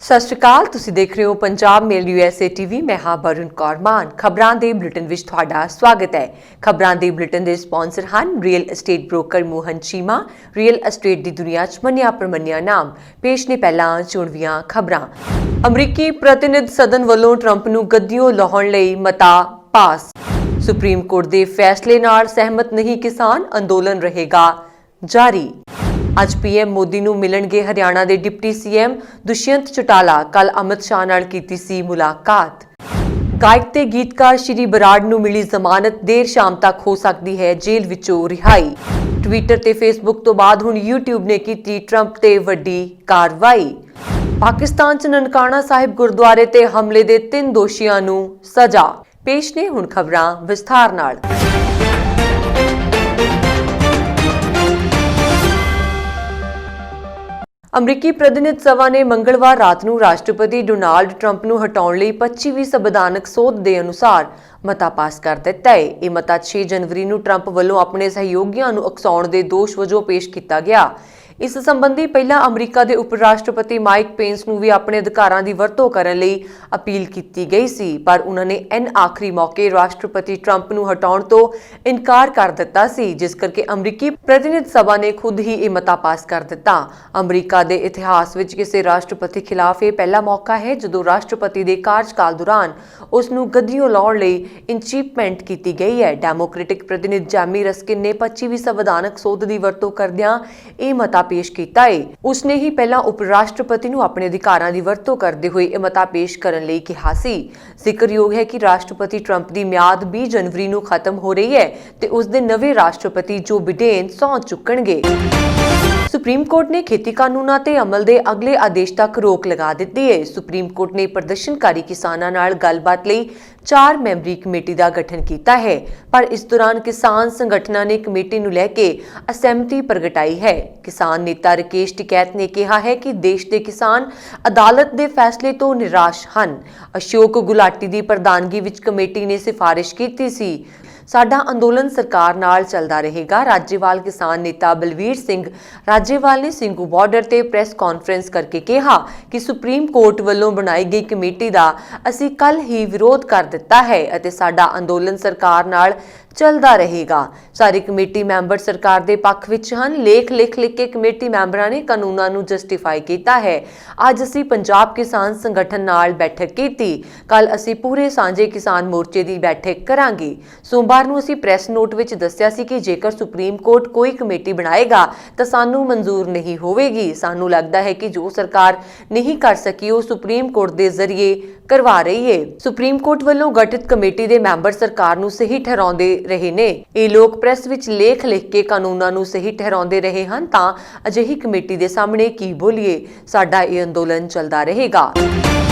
ਸਤਿ ਸ਼੍ਰੀ ਅਕਾਲ। ਤੁਸੀਂ ਦੇਖ ਰਹੇ ਹੋ ਪੰਜਾਬ ਮੇਲ USA TV। ਮੈਂ ਹਾਂ ਬਰਨ ਕੌਰ ਮਾਨ। ਖਬਰਾਂ ਦੇ ਬੁਲੇਟਿਨ ਵਿੱਚ ਤੁਹਾਡਾ ਸਵਾਗਤ ਹੈ। ਖਬਰਾਂ ਦੇ ਬੁਲੇਟਿਨ ਦੇ ਸਪਾਂਸਰ ਹਨ real estate broker Mohan Cheema. Real estate ਦੀ ਦੁਨੀਆ 'ਚ ਮੰਨਿਆ ਪ੍ਰਮੰਨਿਆ ਨਾਮ। ਪੇਸ਼ ਨੇ ਪਹਿਲਾਂ ਚੋਣਵੀਆਂ ਖਬਰਾਂ। ਅਮਰੀਕੀ ਪ੍ਰਤੀਨਿਧ ਸਦਨ ਵੱਲੋਂ ਟਰੰਪ ਨੂੰ ਗੱਦੀਓਂ ਲਾਹੁਣ ਲਈ ਮਤਾ ਪਾਸ। ਸੁਪਰੀਮ ਕੋਰਟ ਦੇ ਫੈਸਲੇ ਨਾਲ ਸਹਿਮਤ ਨਹੀਂ ਕਿਸਾਨ, ਅੰਦੋਲਨ ਰਹੇਗਾ ਜਾਰੀ। ਅੱਜ PM ਮੋਦੀ ਨੂੰ ਮਿਲਣਗੇ ਹਰਿਆਣਾ ਦੇ ਡਿਪਟੀ CM ਦੁਸ਼ਯੰਤ ਚੌਟਾਲਾ। ਕੱਲ ਅਮਿਤ ਸ਼ਾਹ ਨਾਲ ਕੀਤੀ ਸੀ ਮੁਲਾਕਾਤ। ਗਾਇਕ ਤੇ ਗੀਤਕਾਰ ਸ਼੍ਰੀ ਬਰਾੜ ਨੂੰ ਮਿਲੀ ਜ਼ਮਾਨਤ, ਦੇਰ ਸ਼ਾਮ ਤੱਕ ਹੋ ਸਕਦੀ ਹੈ ਜੇਲ੍ਹ ਵਿੱਚੋਂ ਰਿਹਾਈ। ਟਵਿੱਟਰ ਤੇ ਫੇਸਬੁੱਕ ਤੋਂ ਬਾਅਦ ਹੁਣ YouTube ਨੇ ਕੀਤੀ ਟਰੰਪ ਤੇ ਵੱਡੀ ਕਾਰਵਾਈ। ਪਾਕਿਸਤਾਨ 'ਚ ਨਨਕਾਣਾ ਸਾਹਿਬ ਗੁਰਦੁਆਰੇ ਤੇ ਹਮਲੇ ਦੇ 3 ਦੋਸ਼ੀਆਂ ਨੂੰ ਸਜ਼ਾ। ਪੇਸ਼ ਨੇ ਹੁਣ ਖਬਰਾਂ ਵਿਸਥਾਰ ਨਾਲ। ਅਮਰੀਕੀ ਪ੍ਰਤੀਨਿਧ ਸਭਾ ਨੇ ਮੰਗਲਵਾਰ ਰਾਤ ਨੂੰ ਰਾਸ਼ਟਰਪਤੀ ਡੋਨਾਲਡ ਟਰੰਪ ਨੂੰ ਹਟਾਉਣ ਲਈ 25ਵੀਂ ਸੰਵਿਧਾਨਕ ਸੋਧ ਦੇ ਅਨੁਸਾਰ ਮਤਾ ਪਾਸ ਕਰ ਦਿੱਤਾ ਹੈ। ਇਹ ਮਤਾ 6 ਜਨਵਰੀ ਨੂੰ ਟਰੰਪ ਵੱਲੋਂ ਆਪਣੇ ਸਹਿਯੋਗੀਆਂ ਨੂੰ ਉਕਸਾਉਣ ਦੇ ਦੋਸ਼ ਵਜੋਂ ਪੇਸ਼ ਕੀਤਾ ਗਿਆ। ਇਸ ਸੰਬੰਧੀ ਪਹਿਲਾਂ ਅਮਰੀਕਾ ਦੇ ਉਪ ਰਾਸ਼ਟਰਪਤੀ ਮਾਈਕ ਪੈਂਸ ਨੂੰ ਵੀ ਆਪਣੇ ਅਧਿਕਾਰਾਂ ਦੀ ਵਰਤੋਂ ਕਰਨ ਲਈ ਅਪੀਲ ਕੀਤੀ ਗਈ ਸੀ, ਪਰ ਉਹਨਾਂ ਨੇ ਆਖਰੀ ਮੌਕੇ ਰਾਸ਼ਟਰਪਤੀ ਟਰੰਪ ਨੂੰ ਹਟਾਉਣ ਤੋਂ ਇਨਕਾਰ ਕਰ ਦਿੱਤਾ ਸੀ, ਜਿਸ ਕਰਕੇ ਅਮਰੀਕੀ ਪ੍ਰਤੀਨਿਧ ਸਭਾ ਨੇ ਖੁਦ ਹੀ ਇਹ ਮਤਾ ਪਾਸ ਕਰ ਦਿੱਤਾ। ਅਮਰੀਕਾ ਦੇ ਇਤਿਹਾਸ ਵਿੱਚ ਕਿਸੇ ਰਾਸ਼ਟਰਪਤੀ ਖਿਲਾਫ ਇਹ ਪਹਿਲਾ ਮੌਕਾ ਹੈ ਜਦੋਂ ਰਾਸ਼ਟਰਪਤੀ ਦੇ ਕਾਰਜਕਾਲ ਦੌਰਾਨ ਉਸ ਨੂੰ ਗੱਦੀਓਂ ਲਾਉਣ ਲਈ ਇੰਪੀਚਮੈਂਟ ਕੀਤੀ ਗਈ ਹੈ। ਡੈਮੋਕ੍ਰੈਟਿਕ ਪ੍ਰਤੀਨਿਧ ਜੈਮੀ ਰਸਕਿਨ ਨੇ 25ਵੀਂ ਸੰਵਿਧਾਨਕ ਸੋਧ ਦੀ ਵਰਤੋਂ ਕਰਦਿਆਂ ਇਹ ਮਤਾ ਪੇਸ਼ ਕੀਤਾ ਹੈ। ਉਸਨੇ ਹੀ ਪਹਿਲਾਂ ਉਪ ਰਾਸ਼ਟਰਪਤੀ ਨੂੰ ਆਪਣੇ ਅਧਿਕਾਰਾਂ ਦੀ ਵਰਤੋਂ ਕਰਦੇ ਹੋਏ ਇਹ ਮਤਾ ਪੇਸ਼ ਕਰਨ ਲਈ ਕਿਹਾ ਸੀ। ਜ਼ਿਕਰਯੋਗ ਹੈ ਕਿ ਰਾਸ਼ਟਰਪਤੀ ਟਰੰਪ ਦੀ ਮਿਆਦ 20 ਜਨਵਰੀ ਨੂੰ ਖਤਮ ਹੋ ਰਹੀ ਹੈ ਤੇ ਉਸ ਦੇ ਨਵੇਂ ਰਾਸ਼ਟਰਪਤੀ ਜੋ ਬਿਡੇਨ ਸਹੁੰ ਚੁੱਕਣਗੇ। ਸੁਪਰੀਮ ਕੋਰਟ ਨੇ ਖੇਤੀ ਕਾਨੂੰਨਾਂ ਤੇ ਅਮਲ ਦੇ ਅਗਲੇ ਆਦੇਸ਼ ਤੱਕ ਰੋਕ ਲਗਾ ਦਿੱਤੀ ਹੈ। ਸੁਪਰੀਮ ਕੋਰਟ ਨੇ ਪ੍ਰਦਰਸ਼ਨਕਾਰੀ ਕਿਸਾਨਾਂ ਨਾਲ ਗੱਲਬਾਤ ਲਈ 4 ਮੈਂਬਰੀ ਕਮੇਟੀ ਦਾ ਗਠਨ ਕੀਤਾ ਹੈ, ਪਰ ਇਸ ਦੌਰਾਨ ਕਿਸਾਨ ਸੰਗਠਨਾਂ ਨੇ ਕਮੇਟੀ ਨੂੰ ਲੈ ਕੇ ਅਸਹਿਮਤੀ ਪ੍ਰਗਟਾਈ ਹੈ। ਕਿਸਾਨ ਨੇਤਾ ਰਾਕੇਸ਼ ਟਿਕੈਤ ਨੇ ਕਿਹਾ ਹੈ ਕਿ ਦੇਸ਼ ਦੇ ਕਿਸਾਨ ਅਦਾਲਤ ਦੇ ਫੈਸਲੇ ਤੋਂ ਨਿਰਾਸ਼ ਹਨ। ਅਸ਼ੋਕ ਗੁਲਾਟੀ ਦੀ ਪ੍ਰਧਾਨਗੀ ਵਿੱਚ ਕਮੇਟੀ ਨੇ ਸਿਫਾਰਿਸ਼ ਕੀਤੀ ਸੀ, ਸਾਡਾ ਅੰਦੋਲਨ ਸਰਕਾਰ ਨਾਲ ਚੱਲਦਾ ਰਹੇਗਾ। ਰਾਜੇਵਾਲ ਕਿਸਾਨ ਨੇਤਾ ਬਲਵੀਰ ਸਿੰਘ ਰਾਜੇਵਾਲ ਨੇ ਸਿੰਘੂ ਬਾਰਡਰ ਤੇ ਪ੍ਰੈਸ ਕਾਨਫਰੰਸ ਕਰਕੇ ਕਿਹਾ ਕਿ ਸੁਪਰੀਮ ਕੋਰਟ ਵੱਲੋਂ ਬਣਾਈ ਗਈ ਕਮੇਟੀ ਦਾ ਅਸੀਂ ਕੱਲ ਹੀ ਵਿਰੋਧ ਕਰ ਦਿੱਤਾ ਹੈ ਅਤੇ ਸਾਡਾ ਅੰਦੋਲਨ ਸਰਕਾਰ ਨਾਲ ਚੱਲਦਾ ਰਹੇਗਾ। ਸਾਰੇ ਕਮੇਟੀ ਮੈਂਬਰ ਸਰਕਾਰ ਦੇ ਪੱਖ ਵਿੱਚ ਹਨ। ਲਿਖ ਕੇ ਕਮੇਟੀ ਮੈਂਬਰਾਂ ਨੇ ਕਾਨੂੰਨਾਂ ਨੂੰ ਜਸਟੀਫਾਈ ਕੀਤਾ ਹੈ। ਅੱਜ ਅਸੀਂ ਪੰਜਾਬ ਕਿਸਾਨ ਸੰਗਠਨ ਨਾਲ ਬੈਠਕ ਕੀਤੀ। ਕੱਲ ਅਸੀਂ ਪੂਰੇ ਸਾਂਝੇ ਕਿਸਾਨ ਮੋਰਚੇ ਦੀ ਬੈਠਕ ਕਰਾਂਗੇ। ਸੋਮਵਾਰ ਨੂੰ ਅਸੀਂ ਪ੍ਰੈਸ ਨੋਟ ਵਿੱਚ ਦੱਸਿਆ ਸੀ ਕਿ ਜੇਕਰ ਸੁਪਰੀਮ ਕੋਰਟ ਕੋਈ ਕਮੇਟੀ ਬਣਾਏਗਾ ਤਾਂ ਸਾਨੂੰ ਮਨਜ਼ੂਰ ਨਹੀਂ ਹੋਵੇਗੀ। ਸਾਨੂੰ ਲੱਗਦਾ ਹੈ ਕਿ ਜੋ ਸਰਕਾਰ ਨਹੀਂ ਕਰ ਸਕੀ ਉਹ ਸੁਪਰੀਮ ਕੋਰਟ ਦੇ ਜ਼ਰੀਏ ਕਰਵਾ ਰਹੀ ਹੈ। ਸੁਪਰੀਮ ਕੋਰਟ ਵੱਲੋਂ ਗਠਿਤ ਕਮੇਟੀ ਦੇ ਮੈਂਬਰ ਸਰਕਾਰ ਨੂੰ ਸਹੀ ਠਹਿਰਾਉਂਦੇ ਰਹੇ ਨੇ। ਇਹ ਲੋਕ ਪ੍ਰੈਸ ਵਿੱਚ ਲਿਖ ਕੇ ਕਾਨੂੰਨਾਂ ਨੂੰ ਸਹੀ ਠਹਿਰਾਉਂਦੇ ਰਹੇ ਹਨ ਤਾਂ ਅਜਿਹੀ ਕਮੇਟੀ ਦੇ ਸਾਹਮਣੇ ਕੀ ਬੋਲੀਏ। ਸਾਡਾ ਇਹ ਅੰਦੋਲਨ ਚੱਲਦਾ ਰਹੇਗਾ।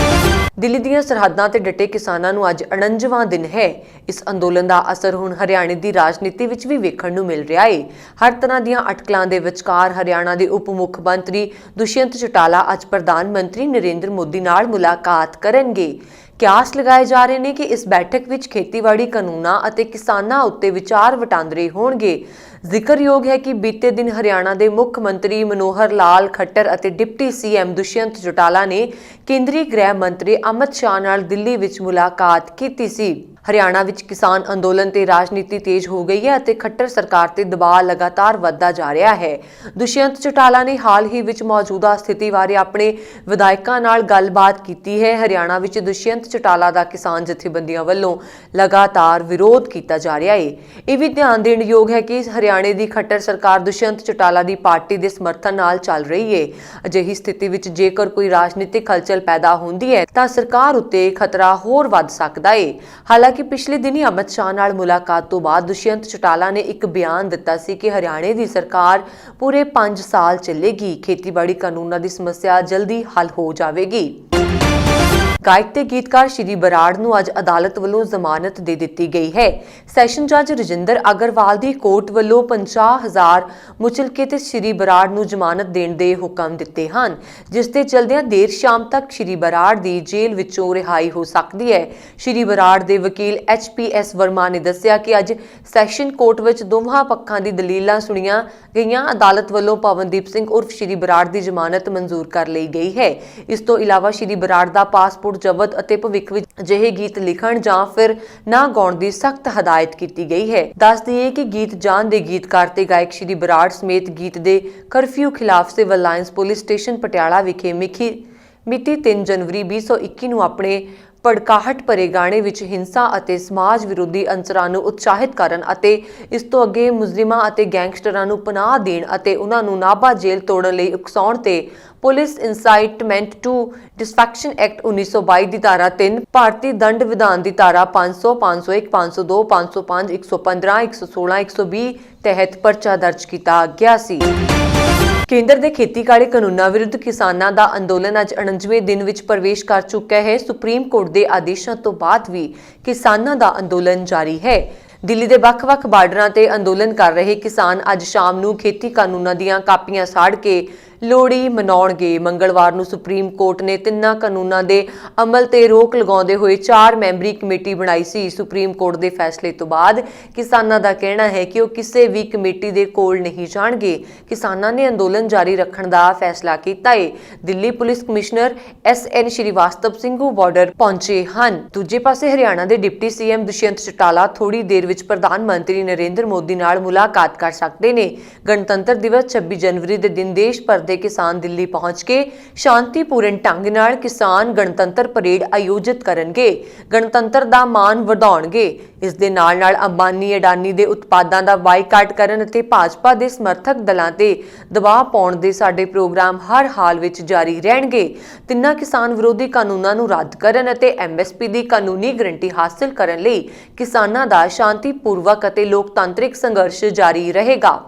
ਦਿੱਲੀ ਦੀਆਂ ਸਰਹੱਦਾਂ ਤੇ ਡਟੇ ਕਿਸਾਨਾਂ ਨੂੰ ਅੱਜ 49ਵਾਂ ਦਿਨ ਹੈ। ਇਸ ਅੰਦੋਲਨ ਦਾ ਅਸਰ ਹੁਣ ਹਰਿਆਣੇ ਦੀ ਰਾਜਨੀਤੀ ਵਿੱਚ ਵੀ ਵੇਖਣ ਨੂੰ ਮਿਲ ਰਿਹਾ ਹੈ। ਹਰ ਤਰ੍ਹਾਂ ਦੀਆਂ ਅਟਕਲਾਂ ਦੇ ਵਿਚਕਾਰ ਹਰਿਆਣਾ ਦੇ ਉਪ ਮੁੱਖ ਮੰਤਰੀ ਦੁਸ਼ਯੰਤ ਚੌਟਾਲਾ ਅੱਜ ਪ੍ਰਧਾਨ ਮੰਤਰੀ ਨਰਿੰਦਰ ਮੋਦੀ ਨਾਲ ਮੁਲਾਕਾਤ ਕਰਨਗੇ। ਕਿਆਸ ਲਗਾਏ ਜਾ ਰਹੇ ਨੇ ਕਿ ਇਸ ਬੈਠਕ ਵਿੱਚ ਖੇਤੀਬਾੜੀ ਕਾਨੂੰਨਾਂ ਅਤੇ ਕਿਸਾਨਾਂ ਉੱਤੇ ਵਿਚਾਰ ਵਟਾਂਦਰੇ ਹੋਣਗੇ। ਜ਼ਿਕਰਯੋਗ ਹੈ ਕਿ ਬੀਤੇ ਦਿਨ ਹਰਿਆਣਾ ਦੇ ਮੁੱਖ ਮੰਤਰੀ ਮਨੋਹਰ ਲਾਲ ਖੱਟਰ ਅਤੇ ਡਿਪਟੀ CM ਦੁਸ਼ਯੰਤ ਚੌਟਾਲਾ ਨੇ ਕੇਂਦਰੀ ਗ੍ਰਹਿ ਮੰਤਰੀ ਅਮਿਤ ਸ਼ਾਹ ਨਾਲ ਦਿੱਲੀ ਵਿੱਚ ਮੁਲਾਕਾਤ ਕੀਤੀ ਸੀ। ਹਰਿਆਣਾ ਵਿੱਚ ਕਿਸਾਨ ਅੰਦੋਲਨ ਤੇ ਰਾਜਨੀਤੀ ਤੇਜ਼ ਹੋ ਗਈ ਹੈ ਅਤੇ ਖੱਟਰ ਸਰਕਾਰ ਤੇ ਦਬਾਅ ਲਗਾਤਾਰ ਵੱਧਦਾ ਜਾ ਰਿਹਾ ਹੈ। ਦੁਸ਼ਯੰਤ ਚੌਟਾਲਾ ਨੇ ਹਾਲ ਹੀ ਵਿੱਚ ਮੌਜੂਦਾ ਸਥਿਤੀ ਬਾਰੇ ਆਪਣੇ ਵਿਧਾਇਕਾਂ ਨਾਲ ਗੱਲਬਾਤ ਕੀਤੀ ਹੈ। ਹਰਿਆਣਾ ਵਿੱਚ ਦੁਸ਼ਯੰਤ ਚੌਟਾਲਾ ਦਾ ਕਿਸਾਨ ਜਥੇਬੰਦੀਆਂ ਵੱਲੋਂ ਲਗਾਤਾਰ ਵਿਰੋਧ ਕੀਤਾ ਜਾ ਰਿਹਾ ਹੈ। ਇਹ ਵੀ ਧਿਆਨ ਦੇਣ ਯੋਗ ਹੈ ਕਿ ਹਰਿਆਣੇ ਦੀ ਖੱਟਰ ਸਰਕਾਰ ਦੁਸ਼ਯੰਤ ਚੌਟਾਲਾ ਦੀ ਪਾਰਟੀ ਦੇ ਸਮਰਥਨ ਨਾਲ ਚੱਲ ਰਹੀ ਹੈ। ਅਜਿਹੀ ਸਥਿਤੀ ਵਿੱਚ ਜੇਕਰ ਕੋਈ ਰਾਜਨੀਤਿਕ ਹਲਚਲ ਪੈਦਾ ਹੁੰਦੀ ਹੈ ਤਾਂ ਸਰਕਾਰ ਉੱਤੇ ਖਤਰਾ ਹੋਰ ਵੱਧ ਸਕਦਾ ਹੈ। ਹਾਲਾਂਕਿ ਪਿਛਲੇ ਦਿਨੀ ਅਮਿਤ ਸ਼ਾਹ ਨਾਲ ਮੁਲਾਕਾਤ ਤੋਂ ਬਾਅਦ ਦੁਸ਼ਯੰਤ ਚੌਟਾਲਾ ਨੇ ਇੱਕ ਬਿਆਨ ਦਿੱਤਾ ਸੀ ਕਿ ਹਰਿਆਣੇ ਦੀ ਸਰਕਾਰ ਪੂਰੇ 5 ਸਾਲ ਚੱਲੇਗੀ। ਖੇਤੀਬਾੜੀ ਕਾਨੂੰਨਾਂ ਦੀ ਸਮੱਸਿਆ ਜਲਦੀ ਹੱਲ ਹੋ ਜਾਵੇਗੀ। ਗਾਇਕ ਤੇ ਗੀਤਕਾਰ ਸ਼੍ਰੀ ਬਰਾੜ ਨੂੰ ਅੱਜ ਅਦਾਲਤ ਵੱਲੋਂ ਜ਼ਮਾਨਤ ਦੇ ਦਿੱਤੀ ਗਈ ਹੈ। ਸੈਸ਼ਨ ਜੱਜ ਰਜਿੰਦਰ ਅਗਰਵਾਲ ਦੀ ਕੋਰਟ ਵੱਲੋਂ 50,000 ਮੁਚਲਕੇ ਤੇ ਸ਼੍ਰੀ ਬਰਾੜ ਨੂੰ ਜ਼ਮਾਨਤ ਦੇਣ ਦੇ ਹੁਕਮ ਦਿੱਤੇ ਹਨ, ਜਿਸ ਦੇ ਚਲਦਿਆਂ ਦੇਰ ਸ਼ਾਮ ਤੱਕ ਸ਼੍ਰੀ ਬਰਾੜ ਦੀ ਜੇਲ੍ਹ ਵਿੱਚੋਂ ਰਿਹਾਈ ਹੋ ਸਕਦੀ ਹੈ। ਸ਼੍ਰੀ ਬਰਾੜ ਦੇ ਵਕੀਲ HP.S. ਵਰਮਾ ਨੇ ਦੱਸਿਆ ਕਿ ਅੱਜ ਸੈਸ਼ਨ ਕੋਰਟ ਵਿੱਚ ਦੋਵਾਂ ਪੱਖਾਂ ਦੀ ਦਲੀਲਾਂ ਸੁਣੀਆਂ ਗਈਆਂ। ਅਦਾਲਤ ਵੱਲੋਂ ਪਵਨਦੀਪ ਸਿੰਘ ਉਰਫ ਸ਼੍ਰੀ ਬਰਾੜ ਦੀ ਜ਼ਮਾਨਤ ਮਨਜ਼ੂਰ ਕਰ ਲਈ ਗਈ ਹੈ। ਇਸ ਤੋਂ ਇਲਾਵਾ ਸ਼੍ਰੀ ਬਰਾੜ ਦਾ ਪਾਸਪੋਰਟ ਜ਼ਬਤ ਅਤੇ ਭਵਿੱਖ ਵਿੱਚ ਅਜਿਹੇ ਗੀਤ ਲਿਖਣ ਜਾਂ ਫਿਰ ਨਾ ਗਾਉਣ ਦੀ ਸਖਤ ਹਦਾਇਤ ਕੀਤੀ ਗਈ ਹੈ। ਦੱਸ ਦਈਏ ਕਿ ਗੀਤ ਜਾਨ ਦੇ ਗੀਤਕਾਰ ਤੇ ਗਾਇਕ ਸ਼੍ਰੀ ਬਰਾੜ ਸਮੇਤ ਗੀਤ ਦੇ ਕਰਫਿਊ ਖਿਲਾਫ civil lines police station Patiala ਵਿਖੇ ਮਿਤੀ 3 ਜਨਵਰੀ 2021 ਨੂੰ ਆਪਣੇ ਭੜਕਾਹਟ ਭਰੇ ਗਾਣੇ ਵਿੱਚ ਹਿੰਸਾ ਅਤੇ ਸਮਾਜ ਵਿਰੋਧੀ ਅੰਸਰਾਂ ਨੂੰ ਉਤਸ਼ਾਹਿਤ ਕਰਨ ਅਤੇ ਇਸ ਤੋਂ ਅੱਗੇ ਮੁਜਰਿਮਾਂ ਅਤੇ ਗੈਂਗਸਟਰਾਂ ਨੂੰ ਪਨਾਹ ਦੇਣ ਅਤੇ ਉਹਨਾਂ ਨੂੰ ਨਾਭਾ ਜੇਲ੍ਹ ਤੋੜਨ ਲਈ ਉਕਸਾਉਣ ਤੇ ਪੁਲਿਸ ਇਨਸਾਈਟਮੈਂਟ ਟੂ ਡਿਸਫੈਕਸ਼ਨ ਐਕਟ 1922 ਦੀ ਧਾਰਾ 3, ਭਾਰਤੀ ਦੰਡ ਵਿਧਾਨ ਦੀ ਧਾਰਾ 500, 501, 502, 505, 115, 116, 120 ਤਹਿਤ ਪਰਚਾ ਦਰਜ ਕੀਤਾ ਗਿਆ ਸੀ। ਕੇਂਦਰ ਦੇ ਖੇਤੀਬਾੜੀ ਕਾਨੂੰਨਾਂ ਵਿਰੁੱਧ ਕਿਸਾਨਾਂ ਦਾ ਅੰਦੋਲਨ ਅੱਜ 49ਵੇਂ ਦਿਨ ਵਿੱਚ ਪ੍ਰਵੇਸ਼ ਕਰ ਚੁੱਕਾ ਹੈ। ਸੁਪਰੀਮ ਕੋਰਟ ਦੇ ਆਦੇਸ਼ਾਂ ਤੋਂ ਬਾਅਦ ਵੀ ਕਿਸਾਨਾਂ ਦਾ ਅੰਦੋਲਨ ਜਾਰੀ ਹੈ। ਦਿੱਲੀ ਦੇ ਵੱਖ-ਵੱਖ ਬਾਰਡਰਾਂ ਤੇ ਅੰਦੋਲਨ ਕਰ ਰਹੇ ਕਿਸਾਨ ਅੱਜ ਸ਼ਾਮ ਨੂੰ ਖੇਤੀ ਕਾਨੂੰਨਾਂ ਦੀਆਂ ਕਾਪੀਆਂ ਸਾੜ ਕੇ ਲੋਹੜੀ ਮਨਾਉਣਗੇ। ਮੰਗਲਵਾਰ ਨੂੰ ਸੁਪਰੀਮ ਕੋਰਟ ਨੇ ਤਿੰਨਾਂ ਕਾਨੂੰਨਾਂ ਦੇ ਅਮਲ ਤੇ ਰੋਕ ਲਗਾਉਂਦੇ ਹੋਏ 4 ਮੈਂਬਰੀ ਕਮੇਟੀ ਬਣਾਈ ਸੀ। ਸੁਪਰੀਮ ਕੋਰਟ ਦੇ ਫੈਸਲੇ ਤੋਂ ਬਾਅਦ ਕਿਸਾਨਾਂ ਦਾ ਕਹਿਣਾ ਹੈ ਕਿ ਉਹ ਕਿਸੇ ਵੀ ਕਮੇਟੀ ਦੇ ਕੋਲ ਨਹੀਂ ਜਾਣਗੇ। ਕਿਸਾਨਾਂ ਨੇ ਅੰਦੋਲਨ ਜਾਰੀ ਰੱਖਣ ਦਾ ਫੈਸਲਾ ਕੀਤਾ ਹੈ। Delhi police commissioner SN Shrivastava Singhu border ਪਹੁੰਚੇ ਹਨ। ਦੂਜੇ ਪਾਸੇ ਹਰਿਆਣਾ ਦੇ ਡਿਪਟੀ CM ਦੁਸ਼ਯੰਤ ਚੌਟਾਲਾ ਥੋੜੀ ਦੇਰ ਵਿੱਚ ਪ੍ਰਧਾਨ ਮੰਤਰੀ ਨਰਿੰਦਰ ਮੋਦੀ ਨਾਲ ਮੁਲਾਕਾਤ ਕਰ ਸਕਦੇ ਨੇ। ਗਣਤੰਤਰ ਦਿਵਸ 26 ਜਨਵਰੀ ਦੇ ਦਿਨ ਦੇਸ਼ ਭਰ ਦੇ ਕਿਸਾਨ ਦਿੱਲੀ ਪਹੁੰਚ ਕੇ ਸ਼ਾਂਤੀਪੂਰਨ ਢੰਗ ਨਾਲ ਕਿਸਾਨ ਗਣਤੰਤਰ ਪਰੇਡ ਆਯੋਜਿਤ ਕਰਨਗੇ, ਗਣਤੰਤਰ ਦਾ ਮਾਣ ਵਧਾਉਣਗੇ। ਇਸ ਦੇ ਨਾਲ-ਨਾਲ ਅੰਬਾਨੀ ਅਡਾਨੀ ਦੇ ਉਤਪਾਦਾਂ ਦਾ ਬਾਈਕਾਟ ਕਰਨ ਅਤੇ ਭਾਜਪਾ ਦੇ ਸਮਰਥਕ ਦਲਾਂ ਤੇ ਦਬਾਅ ਪਾਉਣ ਦੇ ਸਾਡੇ ਪ੍ਰੋਗਰਾਮ ਹਰ ਹਾਲ ਵਿੱਚ ਜਾਰੀ ਰਹਿਣਗੇ। ਤਿੰਨਾਂ ਕਿਸਾਨ ਵਿਰੋਧੀ ਕਾਨੂੰਨਾਂ ਨੂੰ ਰੱਦ ਕਰਨ ਅਤੇ MSP ਦੀ ਕਾਨੂੰਨੀ ਗਰੰਟੀ ਹਾਸਲ ਕਰਨ ਲਈ ਕਿਸਾਨਾਂ ਦਾ ਸ਼ਾਂਤੀਪੂਰਵਕ ਅਤੇ ਲੋਕਤਾਂਤਰਿਕ ਸੰਘਰਸ਼ ਜਾਰੀ ਰਹੇਗਾ।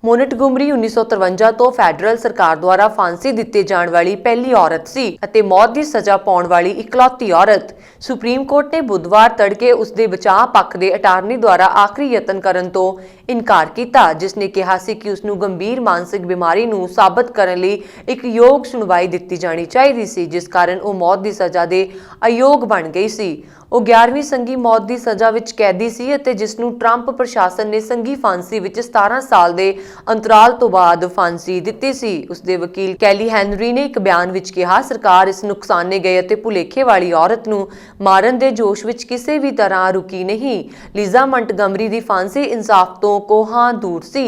ਮੋਨਟਗੋਮਰੀ 1953 ਤੋਂ ਫੈਡਰਲ ਸਰਕਾਰ ਦੁਆਰਾ ਫਾਂਸੀ ਦਿੱਤੇ ਜਾਣ ਵਾਲੀ ਪਹਿਲੀ ਔਰਤ ਸੀ ਅਤੇ ਮੌਤ ਦੀ ਸਜ਼ਾ ਪਾਉਣ ਵਾਲੀ ਇਕਲੌਤੀ ਔਰਤ। ਸੁਪਰੀਮ ਕੋਰਟ ਨੇ ਬੁੱਧਵਾਰ ਤੜਕੇ ਉਸ ਦੇ ਬਚਾਅ ਪੱਖ ਦੇ ਅਟਾਰਨੀ ਦੁਆਰਾ ਆਖਰੀ ਯਤਨ ਕਰਨ ਤੋਂ ਇਨਕਾਰ ਕੀਤਾ, ਜਿਸ ਨੇ ਕਿਹਾ ਸੀ ਕਿ ਉਸ ਨੂੰ ਗੰਭੀਰ ਮਾਨਸਿਕ ਬਿਮਾਰੀ ਨੂੰ ਸਾਬਤ ਕਰਨ ਲਈ ਇੱਕ ਯੋਗ ਸੁਣਵਾਈ ਦਿੱਤੀ ਜਾਣੀ ਚਾਹੀਦੀ ਸੀ, ਜਿਸ ਕਾਰਨ ਉਹ ਮੌਤ ਦੀ ਸਜ਼ਾ ਦੇ ਅਯੋਗ ਬਣ ਗਈ ਸੀ। ਉਹ 11ਵੀਂ ਸੰਘੀ ਮੌਤ ਦੀ ਸਜ਼ਾ ਵਿੱਚ ਕੈਦੀ ਸੀ ਅਤੇ ਜਿਸ ਨੂੰ ਟਰੰਪ ਪ੍ਰਸ਼ਾਸਨ ਨੇ ਸੰਘੀ ਫਾਂਸੀ ਵਿੱਚ 17 ਸਾਲ ਦੇ ਅੰਤਰਾਲ ਤੋਂ ਬਾਅਦ ਫਾਂਸੀ ਦਿੱਤੀ ਸੀ। ਉਸ ਦੇ ਵਕੀਲ ਕੈਲੀ ਹੈਨਰੀ ਨੇ ਇੱਕ ਬਿਆਨ ਵਿੱਚ ਕਿਹਾ, ਸਰਕਾਰ ਇਸ ਨੁਕਸਾਨੇ ਗਏ ਅਤੇ ਭੁਲੇਖੇ ਵਾਲੀ ਔਰਤ ਨੂੰ ਮਾਰਨ ਦੇ ਜੋਸ਼ ਵਿੱਚ ਕਿਸੇ ਵੀ ਤਰ੍ਹਾਂ ਰੁਕੀ ਨਹੀਂ। ਲੀਜ਼ਾ ਮੰਟਗਮਰੀ ਦੀ ਫਾਂਸੀ ਇਨਸਾਫ ਤੋਂ ਕੋਹਾਂ ਦੂਰ ਸੀ।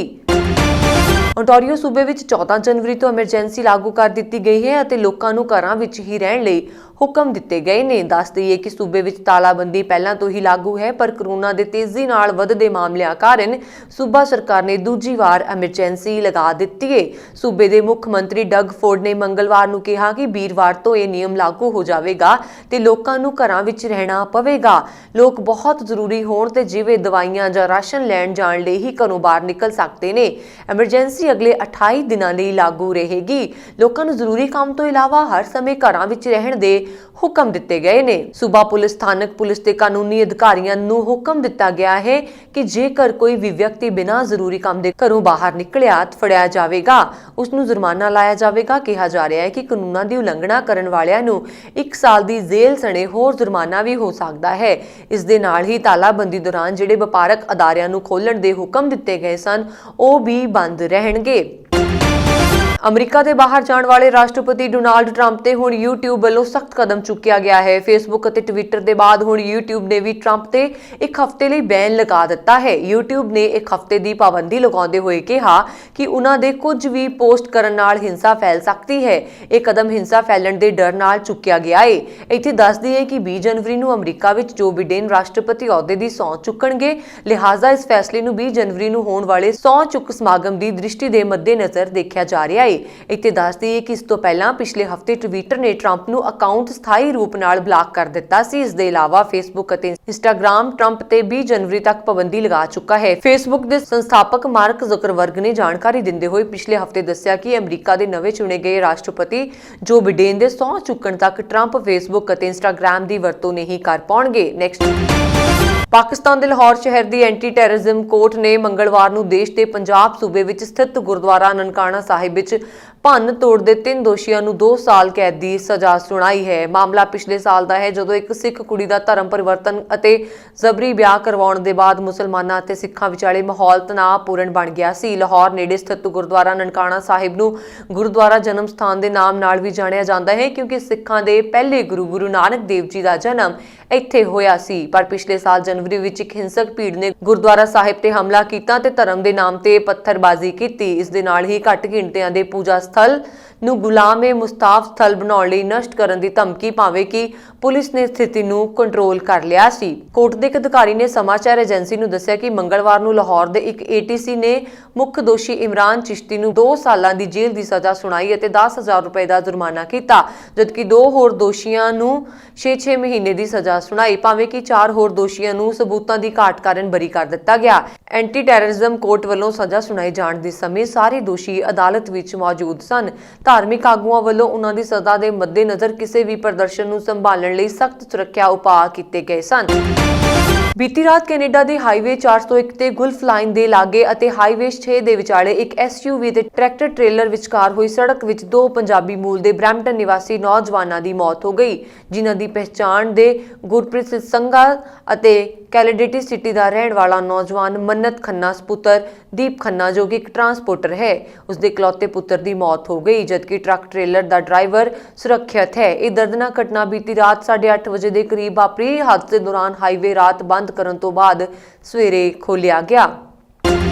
ਓਨਟਾਰੀਓ ਸੂਬੇ ਵਿੱਚ 14 ਜਨਵਰੀ ਤੋਂ ਐਮਰਜੈਂਸੀ ਲਾਗੂ ਕਰ ਦਿੱਤੀ ਗਈ ਹੈ ਅਤੇ ਲੋਕਾਂ ਨੂੰ ਘਰਾਂ ਵਿੱਚ ਹੀ ਰਹਿਣ ਲਈ ਹੁਕਮ ਦਿੱਤੇ ਗਏ ਨੇ। ਦੱਸ ਦਈਏ ਕਿ ਸੂਬੇ ਵਿੱਚ ਤਾਲਾਬੰਦੀ ਪਹਿਲਾਂ ਤੋਂ ਹੀ ਲਾਗੂ ਹੈ, ਪਰ ਕਰੋਨਾ ਦੇ ਤੇਜ਼ੀ ਨਾਲ ਵਧਦੇ ਮਾਮਲਿਆਂ ਕਾਰਨ ਸੂਬਾ ਸਰਕਾਰ ਨੇ ਦੂਜੀ ਵਾਰ ਐਮਰਜੈਂਸੀ ਲਗਾ ਦਿੱਤੀ ਹੈ। ਸੂਬੇ ਦੇ ਮੁੱਖ ਮੰਤਰੀ ਡਗ ਫੋਰਡ ਨੇ ਮੰਗਲਵਾਰ ਨੂੰ ਕਿਹਾ ਕਿ ਵੀਰਵਾਰ ਤੋਂ ਇਹ ਨਿਯਮ ਲਾਗੂ ਹੋ ਜਾਵੇਗਾ ਤੇ ਲੋਕਾਂ ਨੂੰ ਘਰਾਂ ਵਿੱਚ ਰਹਿਣਾ ਪਵੇਗਾ। ਲੋਕ ਬਹੁਤ ਜ਼ਰੂਰੀ ਹੋਣ ਤੇ ਜਿਵੇਂ ਦਵਾਈਆਂ ਜਾਂ ਰਾਸ਼ਨ ਲੈਣ ਜਾਣ ਲਈ ਹੀ ਘਰੋਂ ਬਾਹਰ ਨਿਕਲ ਸਕਦੇ ਨੇ। ਐਮਰਜੈਂਸੀ ਅਗਲੇ 28 ਦਿਨਾਂ ਲਈ ਲਾਗੂ ਰਹੇਗੀ। ਲੋਕਾਂ ਨੂੰ ਜ਼ਰੂਰੀ ਕੰਮ ਤੋਂ ਇਲਾਵਾ ਹਰ ਸਮੇਂ ਘਰਾਂ ਵਿੱਚ ਰਹਿਣ ਦੇ ਹੁਕਮ ਦਿੱਤੇ ਗਏ ਨੇ। ਸੂਬਾ ਪੁਲਿਸ, ਸਥਾਨਕ ਪੁਲਿਸ ਤੇ ਕਾਨੂੰਨੀ ਅਧਿਕਾਰੀਆਂ ਨੂੰ ਹੁਕਮ ਦਿੱਤਾ ਗਿਆ ਹੈ ਕਿ ਜੇਕਰ ਕੋਈ ਵੀ ਵਿਅਕਤੀ ਬਿਨਾਂ ਜ਼ਰੂਰੀ ਕੰਮ ਦੇ ਘਰੋਂ ਬਾਹਰ ਨਿਕਲਿਆ ਤਾਂ ਫੜਿਆ ਜਾਵੇਗਾ, ਉਸ ਨੂੰ ਜੁਰਮਾਨਾ ਲਾਇਆ ਜਾਵੇਗਾ। ਕਿਹਾ ਜਾ ਰਿਹਾ ਹੈ ਕਿ ਕਾਨੂੰਨਾਂ ਦੀ ਉਲੰਘਣਾ ਕਰਨ ਵਾਲਿਆਂ ਨੂੰ 1 ਸਾਲ ਦੀ ਜੇਲ੍ਹ ਸਣੇ ਹੋਰ ਜੁਰਮਾਨਾ ਵੀ ਹੋ ਸਕਦਾ ਹੈ। ਇਸ ਦੇ ਨਾਲ ਹੀ ਤਾਲਾਬੰਦੀ ਦੌਰਾਨ ਜਿਹੜੇ ਵਪਾਰਕ ਅਦਾਰਿਆਂ ਨੂੰ ਖੋਲ੍ਹਣ ਦੇ ਹੁਕਮ ਦਿੱਤੇ ਗਏ ਸਨ, ਉਹ ਵੀ ਬੰਦ ਰਹਿਣਗੇ। ਅਮਰੀਕਾ ਦੇ ਬਾਹਰ ਜਾਣ ਵਾਲੇ ਰਾਸ਼ਟਰਪਤੀ ਡੋਨਾਲਡ ਟਰੰਪ ਤੇ ਹੁਣ YouTube ਵੱਲੋਂ ਸਖਤ ਕਦਮ ਚੁੱਕਿਆ ਗਿਆ ਹੈ। ਫੇਸਬੁੱਕ ਅਤੇ ਟਵਿੱਟਰ ਦੇ ਬਾਅਦ ਹੁਣ YouTube ਨੇ ਵੀ ਟਰੰਪ ਤੇ ਇੱਕ ਹਫ਼ਤੇ ਲਈ ਬੈਨ ਲਗਾ ਦਿੱਤਾ ਹੈ। YouTube ਨੇ ਇੱਕ ਹਫ਼ਤੇ ਦੀ ਪਾਬੰਦੀ ਲਗਾਉਂਦੇ ਹੋਏ ਕਿਹਾ ਕਿ ਉਹਨਾਂ ਦੇ ਕੁਝ ਵੀ ਪੋਸਟ ਕਰਨ ਨਾਲ ਹਿੰਸਾ ਫੈਲ ਸਕਦੀ ਹੈ। ਇਹ ਕਦਮ ਹਿੰਸਾ ਫੈਲਣ ਦੇ ਡਰ ਨਾਲ ਚੁੱਕਿਆ ਗਿਆ ਹੈ। ਇੱਥੇ ਦੱਸ ਦਈਏ ਕਿ 20 ਜਨਵਰੀ ਨੂੰ ਅਮਰੀਕਾ ਵਿੱਚ ਜੋ ਬਿਡੇਨ ਰਾਸ਼ਟਰਪਤੀ ਅਹੁਦੇ ਦੀ ਸਹੁੰ ਚੁੱਕਣਗੇ, ਲਿਹਾਜ਼ਾ ਇਸ ਫੈਸਲੇ ਨੂੰ 20 ਜਨਵਰੀ ਨੂੰ ਹੋਣ ਵਾਲੇ ਸਹੁੰ ਚੁੱਕ ਸਮਾਗਮ ਦੀ ਦ੍ਰਿਸ਼ਟੀ ਦੇ ਮੱਦੇਨਜ਼ਰ ਦੇਖਿਆ ਜਾ ਰਿਹਾ ਹੈ। ਗਏ। ਇੱਥੇ ਦੱਸ ਦਈਏ ਕਿ ਇਸ ਤੋਂ ਪਹਿਲਾਂ ਪਿਛਲੇ ਹਫ਼ਤੇ ਟਵਿੱਟਰ ਨੇ ਟਰੰਪ ਨੂੰ ਅਕਾਊਂਟ ਸਥਾਈ ਰੂਪ ਨਾਲ ਬਲਾਕ ਕਰ ਦਿੱਤਾ ਸੀ। ਇਸ ਦੇ ਇਲਾਵਾ ਫੇਸਬੁੱਕ ਅਤੇ ਇੰਸਟਾਗ੍ਰਾਮ ਟਰੰਪ ਤੇ 20 ਜਨਵਰੀ ਤੱਕ ਪਾਬੰਦੀ ਲਗਾ ਚੁੱਕਾ ਹੈ। ਫੇਸਬੁੱਕ ਦੇ ਸੰਸਥਾਪਕ ਮਾਰਕ ਜ਼ੁਕਰਬਰਗ ਨੇ ਜਾਣਕਾਰੀ ਦਿੰਦੇ ਹੋਏ ਪਿਛਲੇ ਹਫ਼ਤੇ ਦੱਸਿਆ ਕਿ ਅਮਰੀਕਾ ਦੇ ਨਵੇਂ ਚੁਣੇ ਗਏ ਰਾਸ਼ਟਰਪਤੀ ਜੋ ਬਿਡੇਨ ਦੇ ਸਹੁੰ ਚੁੱਕਣ ਤੱਕ ਟਰੰਪ ਫੇਸਬੁੱਕ ਅਤੇ ਇੰਸਟਾਗ੍ਰਾਮ ਦੀ ਵਰਤੋਂ ਨਹੀਂ ਕਰ ਪਾਉਣਗੇ। ਪਾਕਿਸਤਾਨ ਦੇ ਲਾਹੌਰ ਸ਼ਹਿਰ ਦੀ ਐਂਟੀ ਟੈਰਰਿਜ਼ਮ ਕੋਰਟ ਨੇ ਮੰਗਲਵਾਰ ਨੂੰ ਦੇਸ਼ ਦੇ ਪੰਜਾਬ ਸੂਬੇ ਵਿੱਚ ਸਥਿਤ ਗੁਰਦੁਆਰਾ ਨਨਕਾਣਾ ਸਾਹਿਬ ਵਿੱਚ ਭੰਨ ਤੋੜ ਦੇ 3 ਦੋਸ਼ੀਆਂ ਨੂੰ 2 ਸਾਲ ਕੈਦ ਦੀ ਸਜ਼ਾ ਸੁਣਾਈ ਹੈ। ਮਾਮਲਾ ਪਿਛਲੇ ਸਾਲ ਦਾ ਹੈ ਜਦੋਂ ਇੱਕ ਸਿੱਖ ਕੁੜੀ ਦਾ ਧਰਮ ਪਰਿਵਰਤਨ ਅਤੇ ਜ਼ਬਰੀ ਵਿਆਹ ਕਰਵਾਉਣ ਦੇ ਬਾਅਦ ਮੁਸਲਮਾਨਾਂ ਅਤੇ ਸਿੱਖਾਂ ਵਿਚਾਲੇ ਮਾਹੌਲ ਤਣਾਅਪੂਰਨ ਬਣ ਗਿਆ ਸੀ। ਲਾਹੌਰ ਨੇੜੇ ਸਥਿਤ ਗੁਰਦੁਆਰਾ ਨਨਕਾਣਾ ਸਾਹਿਬ ਨੂੰ ਗੁਰਦੁਆਰਾ ਜਨਮ ਸਥਾਨ ਦੇ ਨਾਮ ਨਾਲ ਵੀ ਜਾਣਿਆ ਜਾਂਦਾ ਹੈ ਕਿਉਂਕਿ ਸਿੱਖਾਂ ਦੇ ਪਹਿਲੇ ਗੁਰੂ ਨਾਨਕ ਦੇਵ ਜੀ ਦਾ ਜਨਮ ਇੱਥੇ ਹੋਇਆ ਸੀ। ਪਰ ਪਿਛਲੇ ਸਾਲ ਜਨਵਰੀ ਵਿੱਚ ਇੱਕ ਹਿੰਸਕ ਭੀੜ ਨੇ ਗੁਰਦੁਆਰਾ ਸਾਹਿਬ ਤੇ ਹਮਲਾ ਕੀਤਾ ਤੇ ਧਰਮ ਦੇ ਨਾਮ ਤੇ ਪੱਥਰਬਾਜ਼ੀ ਕੀਤੀ। ਇਸ ਦੇ ਨਾਲ ਹੀ ਘੱਟ ਗਿਣਤੀਆਂ ਦੇ ਪੂਜਾ ਸਥਲ ਨੂੰ ਗੁਲਾਮ-ਏ-ਮੁਸਤਾਫ ਸਥਲ ਬਣਾਉਣ ਲਈ ਨਸ਼ਟ ਕਰਨ ਦੀ ਧਮਕੀ ਭਾਵੇਂ ਕਿ ਪੁਲਿਸ ਨੇ ਸਥਿਤੀ ਨੂੰ ਕੰਟਰੋਲ ਕਰ ਲਿਆ ਸੀ। ਕੋਰਟ ਦੇ ਇੱਕ ਅਧਿਕਾਰੀ ਨੇ ਸਮਾਚਾਰ ਏਜੰਸੀ ਨੂੰ ਦੱਸਿਆ ਕਿ ਮੰਗਲਵਾਰ ਨੂੰ ਲਾਹੌਰ ਦੇ ਇੱਕ ATC ਨੇ ਮੁੱਖ ਦੋਸ਼ੀ ਇਮਰਾਨ ਚਿਸ਼ਤੀ ਨੂੰ 2 ਸਾਲਾਂ ਦੀ ਜੇਲ੍ਹ ਦੀ ਸਜ਼ਾ ਸੁਣਾਈ ਅਤੇ 10,000 ਰੁਪਏ ਦਾ ਜੁਰਮਾਨਾ ਕੀਤਾ, ਜਦਕਿ 2 ਹੋਰ ਦੋਸ਼ੀਆਂ ਨੂੰ 6-6 ਮਹੀਨੇ ਦੀ ਸਜ਼ਾ ਸੁਣਾਈ ਭਾਵੇਂ ਕਿ 4 ਹੋਰ ਦੋਸ਼ੀਆਂ ਨੂੰ ਸਬੂਤਾਂ ਦੀ ਘਾਟ ਕਾਰਨ ਬਰੀ ਕਰ ਦਿੱਤਾ ਗਿਆ। ਐਂਟੀ ਟੈਰਰਿਜ਼ਮ ਕੋਰਟ ਵੱਲੋਂ ਸਜ਼ਾ ਸੁਣਾਈ ਜਾਣ ਦੇ ਸਮੇਂ ਸਾਰੇ ਦੋਸ਼ੀ ਅਦਾਲਤ ਵਿੱਚ ਮੌਜੂਦ ਸਨ। ਧਾਰਮਿਕ ਆਗੂਆਂ ਵੱਲੋਂ ਉਨ੍ਹਾਂ ਦੀ ਸਜ਼ਾ ਦੇ ਮੱਦੇਨਜ਼ਰ ਕਿਸੇ ਵੀ ਪ੍ਰਦਰਸ਼ਨ ਨੂੰ ਸੰਭਾਲਣ ਲਈ ਸਖਤ ਸੁਰੱਖਿਆ ਉਪਾਅ ਕੀਤੇ ਗਏ ਸਨ। ਬੀਤੀ ਰਾਤ ਕੈਨੇਡਾ ਦੇ ਹਾਈਵੇ 401 ਤੇ ਗੁਲਫ ਲਾਈਨ ਦੇ ਲਾਗੇ ਅਤੇ ਹਾਈਵੇ 6 ਦੇ ਵਿਚਾਲੇ ਇੱਕ SUV ਤੇ ਟਰੈਕਟਰ ਟ੍ਰੇਲਰ ਵਿਚਕਾਰ ਹੋਈ ਸੜਕ ਵਿੱਚ 2 ਪੰਜਾਬੀ ਮੂਲ ਦੇ ਬਰੈਂਪਟਨ ਨਿਵਾਸੀ ਨੌਜਵਾਨਾਂ ਦੀ ਮੌਤ ਹੋ ਗਈ, ਜਿਨ੍ਹਾਂ ਦੀ ਪਹਿਚਾਣ ਦੇ ਗੁਰਪ੍ਰੀਤ ਸੰਘਾ ਅਤੇ ਕੈਲੇਡਿਟੀ ਸਿਟੀ ਦਾ ਰਹਿਣ ਵਾਲਾ ਨੌਜਵਾਨ ਮੰਨਤ ਖੰਨਾ ਪੁੱਤਰ ਦੀਪ ਖੰਨਾ ਜੋ ਕਿ ਇੱਕ ਟਰਾਂਸਪੋਰਟਰ ਹੈ, ਉਸ ਦੇ ਇਕਲੌਤੇ ਪੁੱਤਰ ਦੀ ਮੌਤ ਹੋ ਗਈ, ਜਦਕਿ ਟਰੱਕ ਟ੍ਰੇਲਰ ਦਾ ਡਰਾਈਵਰ ਸੁਰੱਖਿਅਤ ਹੈ। ਇਹ ਦਰਦਨਾਕ ਘਟਨਾ ਬੀਤੀ ਰਾਤ 8:30 ਵਜੇ ਦੇ ਕਰੀਬ ਵਾਪਰੀ। ਹਾਦਸੇ ਦੌਰਾਨ ਹਾਈਵੇ ਰਾਤ ਬੰਦ ਕਰਨ ਤੋਂ ਬਾਅਦ ਸਵੇਰੇ ਖੋਲ੍ਹਿਆ ਗਿਆ।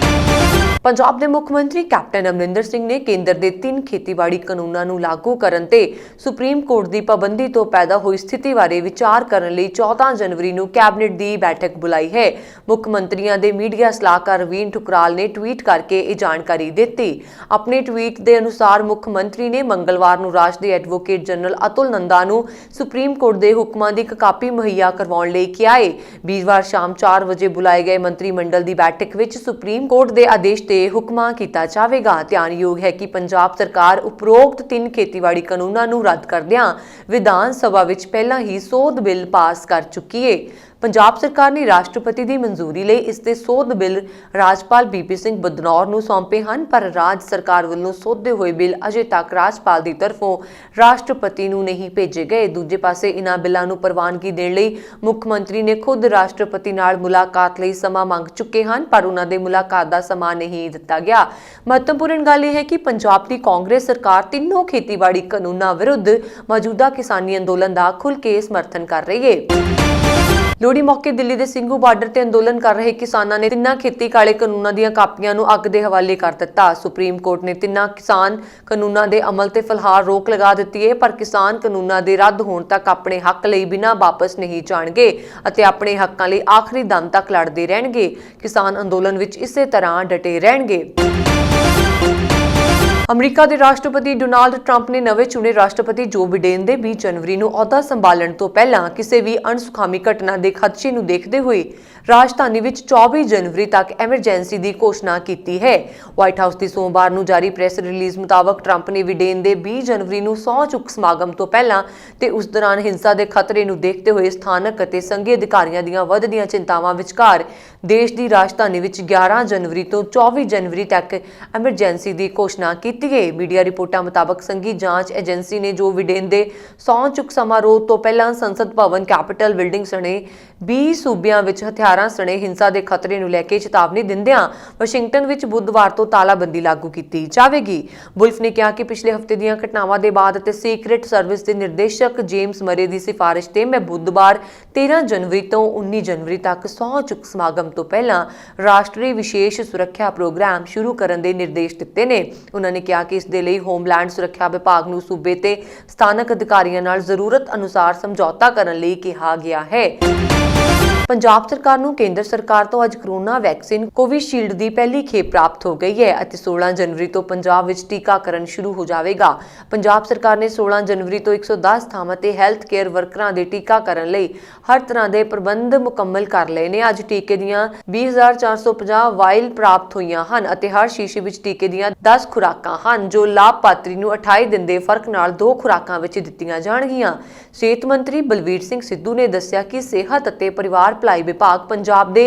ਪੰਜਾਬ ਦੇ ਮੁੱਖ ਮੰਤਰੀ ਕੈਪਟਨ ਅਮਰਿੰਦਰ ਸਿੰਘ ਨੇ ਕੇਂਦਰ ਦੇ 3 ਖੇਤੀਬਾੜੀ ਕਾਨੂੰਨਾਂ ਨੂੰ ਲਾਗੂ ਕਰਨ ਤੇ ਸੁਪਰੀਮ ਕੋਰਟ ਦੀ ਪਾਬੰਦੀ ਤੋਂ ਪੈਦਾ ਹੋਈ ਸਥਿਤੀ ਬਾਰੇ ਵਿਚਾਰ ਕਰਨ ਲਈ 14 ਜਨਵਰੀ ਨੂੰ ਕੈਬਨਿਟ ਦੀ ਬੈਠਕ ਬੁਲਾਈ ਹੈ। ਮੁੱਖ ਮੰਤਰੀਆਂ ਦੇ ਮੀਡੀਆ ਸਲਾਹਕਾਰ ਰਵੀਨ ਠੁਕਰਾਲ ਨੇ ਟਵੀਟ ਕਰਕੇ ਇਹ ਜਾਣਕਾਰੀ ਦਿੱਤੀ। ਆਪਣੇ ਟਵੀਟ ਦੇ ਅਨੁਸਾਰ ਮੁੱਖ ਮੰਤਰੀ ਨੇ ਮੰਗਲਵਾਰ ਨੂੰ ਰਾਜ ਦੇ ਐਡਵੋਕੇਟ ਜਨਰਲ ਅਤੁਲ ਨੰਦਾ ਨੂੰ ਸੁਪਰੀਮ ਕੋਰਟ ਦੇ ਹੁਕਮਾਂ ਦੀ ਇੱਕ ਕਾਪੀ ਮੁਹੱਈਆ ਕਰਵਾਉਣ ਲਈ ਕਿਹਾ ਹੈ। ਵੀਰਵਾਰ ਸ਼ਾਮ 4 ਵਜੇ ਬੁਲਾਏ ਗਏ ਮੰਤਰੀ ਮੰਡਲ ਦੀ ਬੈਠਕ ਵਿੱਚ ਸੁਪਰੀਮ ਕੋਰਟ ਦੇ ਆਦੇਸ਼ ਤੇ ਹੁਕਮਾਂ ਕੀਤਾ ਜਾਵੇਗਾ। ਧਿਆਨਯੋਗ ਹੈ ਕਿ ਪੰਜਾਬ ਸਰਕਾਰ ਉਪਰੋਕਤ 3 ਖੇਤੀਬਾੜੀ ਕਾਨੂੰਨਾਂ ਨੂੰ ਰੱਦ ਕਰਦਿਆਂ ਵਿਧਾਨ ਸਭਾ ਵਿੱਚ ਪਹਿਲਾਂ ਹੀ ਸੋਧ ਬਿੱਲ ਪਾਸ ਕਰ ਚੁੱਕੀ ਹੈ। ਪੰਜਾਬ ਸਰਕਾਰ ਨੇ ਰਾਸ਼ਟਰਪਤੀ ਦੀ ਮਨਜ਼ੂਰੀ ਲਈ ਇਸ ਦੇ ਸੋਧ ਬਿੱਲ ਰਾਜਪਾਲ BP ਸਿੰਘ ਬਦਨੌਰ ਨੂੰ ਸੌਂਪੇ ਹਨ, ਪਰ ਰਾਜ ਸਰਕਾਰ ਵੱਲੋਂ ਸੋਧੇ ਹੋਏ ਬਿੱਲ ਅਜੇ ਤੱਕ ਰਾਜਪਾਲ ਦੀ ਤਰਫੋਂ ਰਾਸ਼ਟਰਪਤੀ ਨੂੰ ਨਹੀਂ ਭੇਜੇ ਗਏ। ਦੂਜੇ ਪਾਸੇ ਇਨ੍ਹਾਂ ਬਿੱਲਾਂ ਨੂੰ ਪ੍ਰਵਾਨਗੀ ਦੇਣ ਲਈ ਮੁੱਖ ਮੰਤਰੀ ਨੇ ਖੁਦ ਰਾਸ਼ਟਰਪਤੀ ਨਾਲ ਮੁਲਾਕਾਤ ਲਈ ਸਮਾਂ ਮੰਗ ਚੁੱਕੇ ਹਨ, ਪਰ ਉਨ੍ਹਾਂ ਦੇ ਮੁਲਾਕਾਤ ਦਾ ਸਮਾਂ ਨਹੀਂ ਦਿੱਤਾ ਗਿਆ। ਮਹੱਤਵਪੂਰਨ ਗੱਲ ਇਹ ਹੈ ਕਿ ਪੰਜਾਬ ਦੀ ਕਾਂਗਰਸ ਸਰਕਾਰ ਤਿੰਨੋਂ ਖੇਤੀਬਾੜੀ ਕਾਨੂੰਨਾਂ ਵਿਰੁੱਧ ਮੌਜੂਦਾ ਕਿਸਾਨੀ ਅੰਦੋਲਨ ਦਾ ਖੁੱਲ੍ਹ ਕੇ ਸਮਰਥਨ ਕਰ ਰਹੀ ਹੈ। ਲੋਹੜੀ ਮੌਕੇ ਦਿੱਲੀ ਦੇ ਸਿੰਘੂ ਬਾਰਡਰ ਤੇ ਅੰਦੋਲਨ ਕਰ ਰਹੇ ਕਿਸਾਨਾਂ ਨੇ 3 ਖੇਤੀ ਕਾਲੇ ਕਾਨੂੰਨਾਂ ਦੀਆਂ ਕਾਪੀਆਂ ਨੂੰ ਅੱਗ ਦੇ ਹਵਾਲੇ ਕਰ ਦਿੱਤਾ। ਸੁਪਰੀਮ ਕੋਰਟ ਨੇ 3 ਕਿਸਾਨ ਕਾਨੂੰਨਾਂ ਦੇ ਅਮਲ ਤੇ ਫਿਲਹਾਲ ਰੋਕ ਲਗਾ ਦਿੱਤੀ ਹੈ, ਪਰ ਕਿਸਾਨ ਕਾਨੂੰਨਾਂ ਦੇ ਰੱਦ ਹੋਣ ਤੱਕ ਆਪਣੇ ਹੱਕ ਲਈ ਬਿਨਾਂ ਵਾਪਸ ਨਹੀਂ ਜਾਣਗੇ ਅਤੇ ਆਪਣੇ ਹੱਕਾਂ ਲਈ ਆਖਰੀ ਦਮ ਤੱਕ ਲੜਦੇ ਰਹਿਣਗੇ। ਕਿਸਾਨ ਅੰਦੋਲਨ ਵਿੱਚ ਇਸੇ ਤਰ੍ਹਾਂ ਡਟੇ ਰਹਿਣਗੇ। ਅਮਰੀਕਾ ਦੇ ਰਾਸ਼ਟਰਪਤੀ ਡੋਨਾਲਡ ਟਰੰਪ ਨੇ ਨਵੇਂ ਚੁਣੇ ਰਾਸ਼ਟਰਪਤੀ ਜੋ ਬਿਡੇਨ ਦੇ 20 ਜਨਵਰੀ ਨੂੰ ਅਹੁਦਾ ਸੰਭਾਲਣ ਤੋਂ ਪਹਿਲਾਂ ਕਿਸੇ ਵੀ ਅਣਸੁਖਾਵੀ ਘਟਨਾ ਦੇ ਖਦਸ਼ੇ ਨੂੰ ਦੇਖਦੇ ਹੋਏ ਰਾਜਧਾਨੀ ਵਿੱਚ 24 ਜਨਵਰੀ ਤੱਕ ਐਮਰਜੈਂਸੀ ਦੀ ਘੋਸ਼ਣਾ ਕੀਤੀ ਹੈ। ਵਾਈਟ ਹਾਊਸ ਦੀ ਸੋਮਵਾਰ ਨੂੰ ਜਾਰੀ ਪ੍ਰੈਸ ਰਿਲੀਜ਼ ਮੁਤਾਬਕ ਟਰੰਪ ਨੇ ਬਿਡੇਨ ਦੇ 20 ਜਨਵਰੀ ਨੂੰ ਸਹੁੰ ਚੁੱਕ ਸਮਾਗਮ ਤੋਂ ਪਹਿਲਾਂ ਤੇ ਉਸ ਦੌਰਾਨ ਹਿੰਸਾ ਦੇ ਖਤਰੇ ਨੂੰ ਦੇਖਦੇ ਹੋਏ ਸਥਾਨਕ ਅਤੇ ਸੰਘੀ ਅਧਿਕਾਰੀਆਂ ਦੀਆਂ ਵੱਧਦੀਆਂ ਚਿੰਤਾਵਾਂ ਵਿਚਕਾਰ ਦੇਸ਼ ਦੀ ਰਾਜਧਾਨੀ ਵਿੱਚ 11 ਜਨਵਰੀ ਤੋਂ 24 ਜਨਵਰੀ ਤੱਕ ਐਮਰਜੈਂਸੀ ਦੀ ਘੋਸ਼ਣਾ ਕੀਤੀ ਹੈ। ਮੀਡੀਆ ਰਿਪੋਰਟਾਂ ਮੁਤਾਬਕ ਸੰਘੀ ਜਾਂਚ ਏਜੰਸੀ ਨੇ ਜੋ ਬਿਡੇਨ ਦੇ ਸਹੁੰ ਚੁੱਕ ਸਮਾਰੋਹ ਤੋਂ ਪਹਿਲਾਂ ਸੰਸਦ ਭਵਨ ਕੈਪੀਟਲ ਬਿਲਡਿੰਗ ਸਣੇ 20 ਸੂਬਿਆਂ ਵਿੱਚ ਹਥਿਆਰਾਂ ਸਣੇ ਹਿੰਸਾ ਦੇ ਖਤਰੇ ਨੂੰ ਲੈ ਕੇ ਚੇਤਾਵਨੀ ਦਿੰਦਿਆਂ ਵਾਸ਼ਿੰਗਟਨ ਵਿੱਚ ਬੁੱਧਵਾਰ ਤੋਂ ਤਾਲਾਬੰਦੀ ਲਾਗੂ ਕੀਤੀ ਜਾਵੇਗੀ। ਬੁਲਫ ਨੇ ਕਿਹਾ ਕਿ ਪਿਛਲੇ ਹਫ਼ਤੇ ਦੀਆਂ ਘਟਨਾਵਾਂ ਦੇ ਬਾਅਦ ਅਤੇ ਸੀਕ੍ਰੇਟ ਸਰਵਿਸ ਦੇ ਨਿਰਦੇਸ਼ਕ ਜੇਮਸ ਮਰੇ ਦੀ ਸਿਫਾਰਿਸ਼ ਤੇ ਮੈਂ ਬੁੱਧਵਾਰ 13 ਜਨਵਰੀ ਤੋਂ 19 ਜਨਵਰੀ ਤੱਕ ਸਹੁੰ ਚੁੱਕ ਸਮਾਗਮ ਤੋਂ ਪਹਿਲਾਂ ਰਾਸ਼ਟਰੀ ਵਿਸ਼ੇਸ਼ ਸੁਰੱਖਿਆ ਪ੍ਰੋਗਰਾਮ ਸ਼ੁਰੂ ਕਰਨ ਦੇ ਨਿਰਦੇਸ਼ ਦਿੱਤੇ ਨੇ। ਉਹਨਾਂ ਨੇ ਕਿਹਾ ਕਿ ਇਸ ਦੇ ਲਈ ਹੋਮਲੈਂਡ ਸੁਰੱਖਿਆ ਵਿਭਾਗ ਨੂੰ ਸੂਬੇ ਤੇ ਸਥਾਨਕ ਅਧਿਕਾਰੀਆਂ ਨਾਲ ਜ਼ਰੂਰਤ ਅਨੁਸਾਰ ਸਮਝੌਤਾ ਕਰਨ ਲਈ ਕਿਹਾ ਗਿਆ ਹੈ। ਪੰਜਾਬ ਸਰਕਾਰ ਨੂੰ ਕੇਂਦਰ ਸਰਕਾਰ ਤੋਂ ਅੱਜ ਕਰੋਨਾ ਵੈਕਸੀਨ ਕੋਵਿਸ਼ੀਲਡ ਦੀ ਪਹਿਲੀ ਖੇਪ ਪ੍ਰਾਪਤ ਹੋ ਗਈ ਹੈ ਅਤੇ 16 ਜਨਵਰੀ ਤੋਂ ਪੰਜਾਬ ਵਿੱਚ ਟੀਕਾਕਰਨ ਸ਼ੁਰੂ ਹੋ ਜਾਵੇਗਾ। ਪੰਜਾਬ ਸਰਕਾਰ ਨੇ 16 ਜਨਵਰੀ ਤੋਂ 110 ਥਾਵਾਂ ਤੇ ਹੈਲਥ ਕੇਅਰ ਵਰਕਰਾਂ ਦੇ ਟੀਕਾਕਰਨ ਲਈ ਹਰ ਤਰ੍ਹਾਂ ਦੇ ਪ੍ਰਬੰਧ ਮੁਕੰਮਲ ਕਰ ਲਏ ਨੇ। ਅੱਜ ਟੀਕੇ ਦੀਆਂ 20,450 ਵਾਇਲ ਪ੍ਰਾਪਤ ਹੋਈਆਂ ਹਨ ਅਤੇ ਹਰ ਸ਼ੀਸ਼ੇ ਵਿੱਚ ਟੀਕੇ ਦੀਆਂ 10 ਖੁਰਾਕਾਂ ਹਨ ਜੋ ਲਾਭਪਾਤਰੀ ਨੂੰ 28 ਦਿਨ ਦੇ ਫਰਕ ਨਾਲ 2 ਖੁਰਾਕਾਂ ਵਿੱਚ ਦਿੱਤੀਆਂ ਜਾਣਗੀਆਂ। ਸਿਹਤ ਮੰਤਰੀ ਬਲਵੀਰ ਸਿੰਘ ਸਿੱਧੂ ਨੇ ਦੱਸਿਆ ਕਿ ਸਿਹਤ ਅਤੇ ਪਰਿਵਾਰ ਭਲਾਈ ਵਿਭਾਗ ਪੰਜਾਬ ਦੇ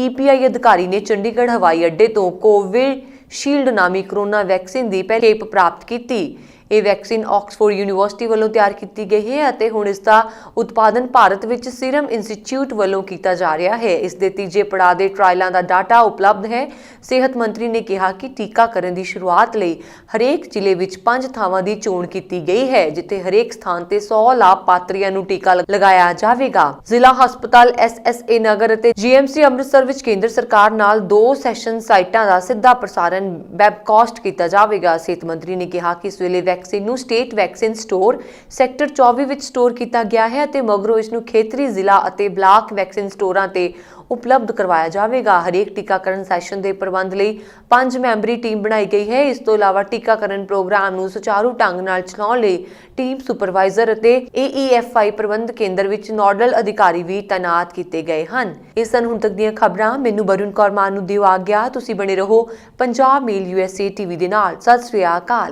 EPI ਅਧਿਕਾਰੀ ਨੇ ਚੰਡੀਗੜ੍ਹ ਹਵਾਈ ਅੱਡੇ ਤੋਂ ਕੋਵਿਸ਼ੀਲਡ ਨਾਮੀ ਕਰੋਨਾ ਵੈਕਸੀਨ ਦੀ ਪਹਿਲੀ ਖੇਪ ਪ੍ਰਾਪਤ ਕੀਤੀ। ਇਹ ਵੈਕਸੀਨ ਆਕਸਫੋਰਡ ਯੂਨੀਵਰਸਿਟੀ ਵੱਲੋਂ ਤਿਆਰ ਕੀਤੀ ਗਈ ਹੈ ਅਤੇ ਹੁਣ ਇਸ ਦਾ ਉਤਪਾਦਨ ਭਾਰਤ ਵਿੱਚ ਸੀਰਮ ਇੰਸਟੀਚਿਊਟ ਵੱਲੋਂ ਕੀਤਾ ਜਾ ਰਿਹਾ ਹੈ। ਇਸ ਦੇ ਤੀਜੇ ਪੜਾਅ ਦੇ ਟ੍ਰਾਇਲਾਂ ਦਾ ਡਾਟਾ ਉਪਲਬਧ ਹੈ। ਸਿਹਤ ਮੰਤਰੀ ਨੇ ਕਿਹਾ ਕਿ ਟੀਕਾਕਰਨ ਦੀ ਸ਼ੁਰੂਆਤ ਲਈ ਹਰੇਕ ਜ਼ਿਲ੍ਹੇ ਵਿੱਚ 5 ਥਾਵਾਂ ਦੀ ਚੋਣ ਕੀਤੀ ਗਈ ਹੈ ਜਿੱਥੇ ਹਰੇਕ ਸਥਾਨ ਤੇ 100 ਲਾਭਪਾਤਰੀਆਂ ਨੂੰ ਟੀਕਾ ਲਗਾਇਆ ਜਾਵੇਗਾ। ਜ਼ਿਲ੍ਹਾ ਹਸਪਤਾਲ SSA ਨਗਰ ਅਤੇ GMC ਅੰਮ੍ਰਿਤਸਰ ਵਿੱਚ ਕੇਂਦਰ ਸਰਕਾਰ ਨਾਲ 2 ਸੈਸ਼ਨ ਸਾਈਟਾਂ ਦਾ ਸਿੱਧਾ ਪ੍ਰਸਾਰਣ ਵੈਬਕਾਸਟ ਕੀਤਾ ਜਾਵੇਗਾ। ਸਿਹਤ ਮੰਤਰੀ ਨੇ ਕਿਹਾ ਕਿ ਇਸ ਵੇਲੇ ਵੈਕਸੀਨ ਨੂੰ ਸਟੇਟ ਵੈਕਸੀਨ ਸਟੋਰ ਸੈਕਟਰ 24 ਵਿੱਚ ਸਟੋਰ ਕੀਤਾ ਗਿਆ ਹੈ ਅਤੇ ਮਗਰੋਂ ਇਸ ਨੂੰ ਖੇਤਰੀ ਜ਼ਿਲ੍ਹਾ ਅਤੇ ਬਲਾਕ ਵੈਕਸੀਨ ਸਟੋਰਾਂ ਤੇ ਉਪਲਬਧ ਕਰਵਾਇਆ ਜਾਵੇਗਾ। ਹਰੇਕ ਟੀਕਾਕਰਨ ਸੈਸ਼ਨ ਦੇ ਪ੍ਰਬੰਧ ਲਈ 5 ਮੈਂਬਰੀ ਟੀਮ ਬਣਾਈ ਗਈ ਹੈ। ਇਸ ਤੋਂ ਇਲਾਵਾ ਟੀਕਾਕਰਨ ਪ੍ਰੋਗਰਾਮ ਨੂੰ ਸੁਚਾਰੂ ਢੰਗ ਨਾਲ ਚਲਾਉਣ ਲਈ ਟੀਮ ਸੁਪਰਵਾਈਜ਼ਰ ਅਤੇ AEFI ਪ੍ਰਬੰਧ ਕੇਂਦਰ ਵਿੱਚ ਨੋਡਲ ਅਧਿਕਾਰੀ ਵੀ ਤਾਇਨਾਤ ਕੀਤੇ ਗਏ ਹਨ। ਇਸ ਸਨ ਹੁਣ ਤੱਕ ਦੀਆਂ ਖਬਰਾਂ। ਮੈਨੂੰ ਬਰੁਣ ਕੌਰ ਮਾਨ ਨੂੰ ਦਿਓ ਆਗਿਆ। ਤੁਸੀਂ ਬਣੇ ਰਹੋ ਪੰਜਾਬ ਮੇਲ USA TV ਦੇ ਨਾਲ। ਸਤਿ ਸ੍ਰੀ ਅਕਾਲ।